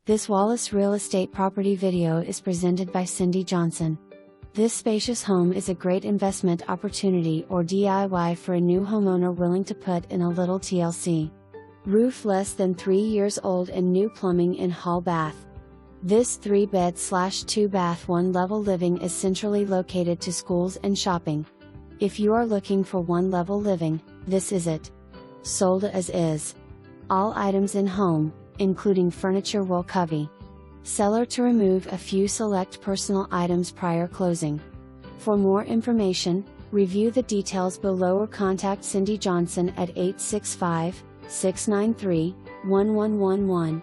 This Wallace Real Estate property video is presented by Cindy Johnson. This spacious home is a great investment opportunity or DIY for a new homeowner willing to put in a little TLC. Roof less than 3 years old and new plumbing in hall bath. This 3-bed/2-bath 1-level living is centrally located to schools and shopping. If you are looking for 1-level living, this is it. Sold as is. All items in home, including furniture, will covey. Seller to remove a few select personal items prior closing. For more information, review the details below or contact Cindy Johnson at 865-693-1111.